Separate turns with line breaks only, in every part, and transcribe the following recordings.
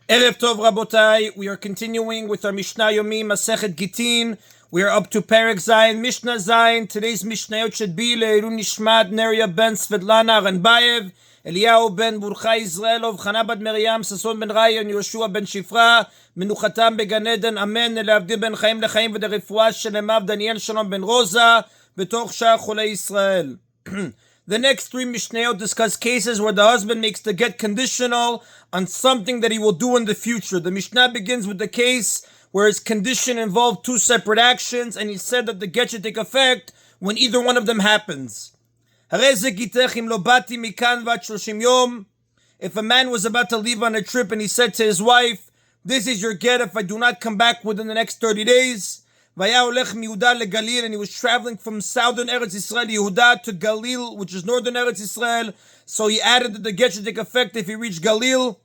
Erev Tov Rabotai, we are continuing with our Mishna Yomi, Masechet Gittin. We are up to Perek Zayin, Mishnah Zayin. Today's Mishnayot should be Leilu Nishmat, Neria ben Svetlana Ranbayev, Eliyahu ben Burcha Israelov, Chana bat Miriam, Sason ben Rayan, Yoshua ben Shifra, Menuchatam began Eden, Amen, Elavdi ben Chaim lechaim, v'derifua shelemav Daniel Shalom ben Rosa, betoch Shah Chulei Israel. The next three Mishnayot discuss cases where the husband makes the get conditional on something that he will do in the future. The Mishnah begins with the case where his condition involved two separate actions, and he said that the get should take effect when either one of them happens. If a man was about to leave on a trip and he said to his wife, "This is your get if I do not come back within the next 30 days," and he was traveling from southern Eretz Israel, Yehuda, to Galil, which is northern Eretz Israel. So he added that the get should take effect if he reached Galil.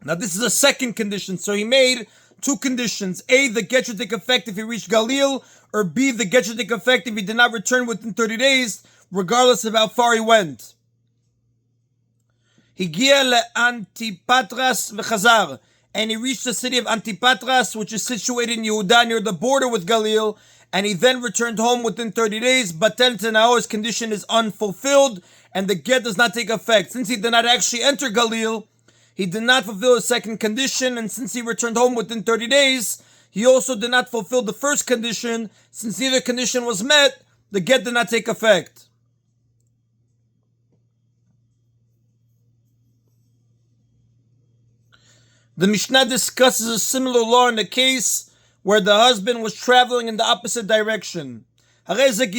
Now this is a second condition. So he made two conditions. A, the get should take effect if he reached Galil, or B, the get should take effect if he did not return within 30 days, regardless of how far he went. Higia le'Antipatras v'chazar. And he reached the city of Antipatras, which is situated in Yehuda near the border with Galil, and he then returned home within 30 days. But now his condition is unfulfilled, and the get does not take effect. Since he did not actually enter Galil, he did not fulfill his second condition, and since he returned home within 30 days, he also did not fulfill the first condition. Since neither condition was met, the get did not take effect. The Mishnah discusses a similar law in the case where the husband was traveling in the opposite direction. Similarly,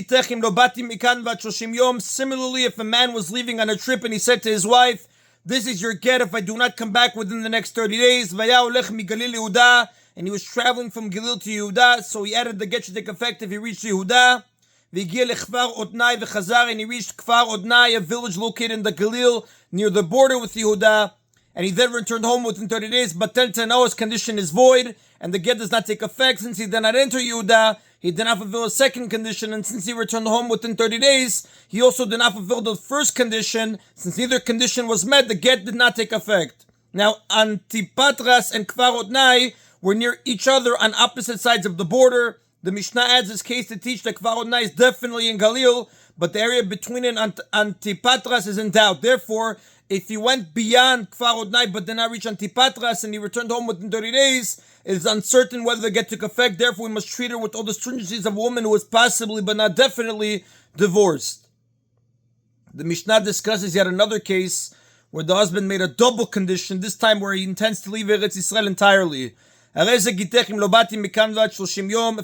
if a man was leaving on a trip and he said to his wife, "This is your get if I do not come back within the next 30 days," and he was traveling from Galil to Yehuda, so he added the get should take effect if he reached Yehuda. And he reached Kfar Odnai, a village located in the Galil near the border with Yehuda. And he then returned home within 30 days, but now his condition is void, and the get does not take effect. Since he did not enter Yehuda, he did not fulfill a second condition, and since he returned home within 30 days, he also did not fulfill the first condition. Since neither condition was met, the get did not take effect. Now, Antipatras and Kfar Odnai were near each other on opposite sides of the border. The Mishnah adds this case to teach that Kfar Odnai is definitely in Galil, but the area between it and Antipatras is in doubt. Therefore, if he went beyond Kfar Odnai but did not reach Antipatras and he returned home within 30 days, it is uncertain whether the get took effect. Therefore, we must treat her with all the stringencies of a woman who is possibly but not definitely divorced. The Mishnah discusses yet another case where the husband made a double condition, this time where he intends to leave Eretz Israel entirely. If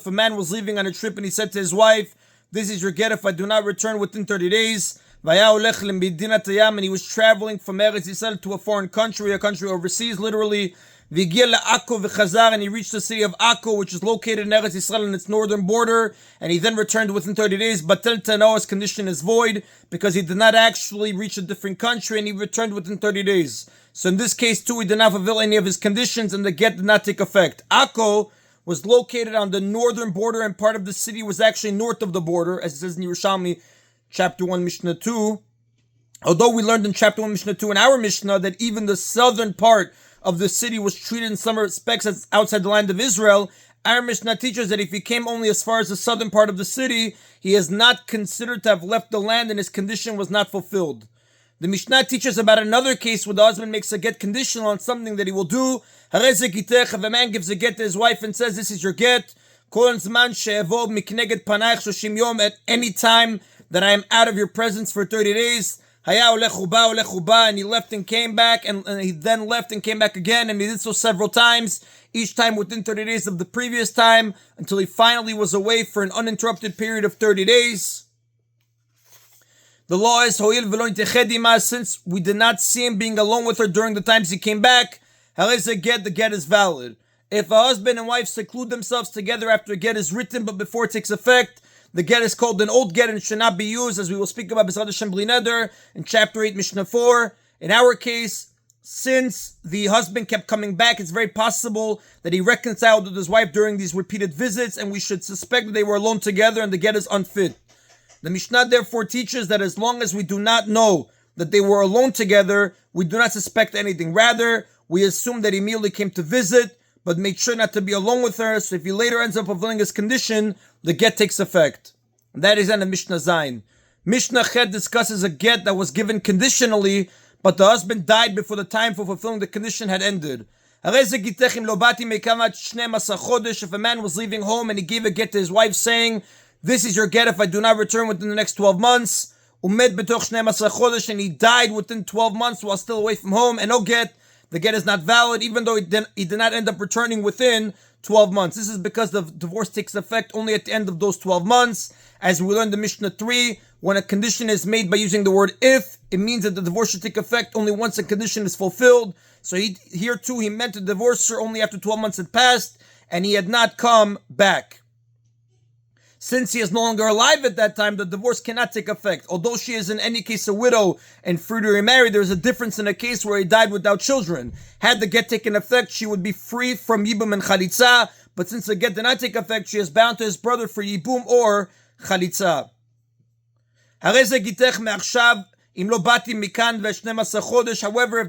a man was leaving on a trip and he said to his wife, "This is your get if I do not return within 30 days," and he was traveling from Eretz Yisrael to a foreign country, a country overseas, literally. And he reached the city of Akko, which is located in Eretz Yisrael in its northern border, and he then returned within 30 days. But now his condition is void because he did not actually reach a different country, and he returned within 30 days. So in this case too, he did not fulfill any of his conditions, and the get did not take effect. Akko was located on the northern border, and part of the city was actually north of the border, as it says in Yerushalmi, Chapter 1, Mishnah 2. Although we learned in Chapter 1, Mishnah 2 in our Mishnah that even the southern part of the city was treated in some respects as outside the land of Israel, our Mishnah teaches that if he came only as far as the southern part of the city, he is not considered to have left the land and his condition was not fulfilled. The Mishnah teaches about another case where the husband makes a get conditional on something that he will do. If a man gives a get to his wife and says, "This is your get," at any time that I am out of your presence for 30 days. And he left and came back, and he then left and came back again, and he did so several times, each time within 30 days of the previous time, until he finally was away for an uninterrupted period of 30 days. The law is, since we did not see him being alone with her during the times he came back, the get is valid. If a husband and wife seclude themselves together after a get is written but before it takes effect, the get is called an old get and should not be used, as we will speak about B'ezrat Hashem Bli Neder in Chapter 8, Mishnah 4. In our case, since the husband kept coming back, it's very possible that he reconciled with his wife during these repeated visits, and we should suspect that they were alone together and the get is unfit. The Mishnah therefore teaches that as long as we do not know that they were alone together, we do not suspect anything. Rather, we assume that he immediately came to visit, but made sure not to be alone with her. So if he later ends up fulfilling his condition, the get takes effect. And that is in the Mishnah Zayin. Mishnah Chet discusses a get that was given conditionally, but the husband died before the time for fulfilling the condition had ended. If a man was leaving home and he gave a get to his wife saying, this is your get if I do not return within the next 12 months, and he died within 12 months while still away from home, and no get, the get is not valid, even though he did not end up returning within 12 months. This is because the divorce takes effect only at the end of those 12 months. As we learned in Mishnah 3, when a condition is made by using the word if, it means that the divorce should take effect only once a condition is fulfilled. So here too, he meant to divorce her only after 12 months had passed, and he had not come back. Since he is no longer alive at that time, the divorce cannot take effect. Although she is in any case a widow and free to remarry, there is a difference in a case where he died without children. Had the get taken effect, she would be free from Yibum and Chalitza, but since the get did not take effect, she is bound to his brother for Yibum or Chalitza. However, if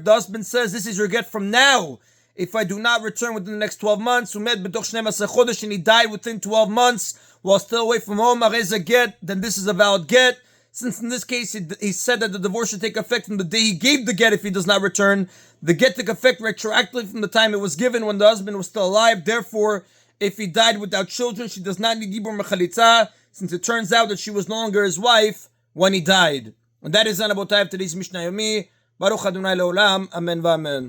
the husband says, this is your get from now, if I do not return within the next 12 months, and he died within 12 months while still away from home, then this is a valid get. Since in this case he said that the divorce should take effect from the day he gave the get if he does not return, the get took effect retroactively from the time it was given when the husband was still alive. Therefore, if he died without children, she does not need Yibum Mechalitza, since it turns out that she was no longer his wife when he died. And that is Anabotai of today's Mishna Yomi. Baruch Adonai Leolam. Amen v'amen.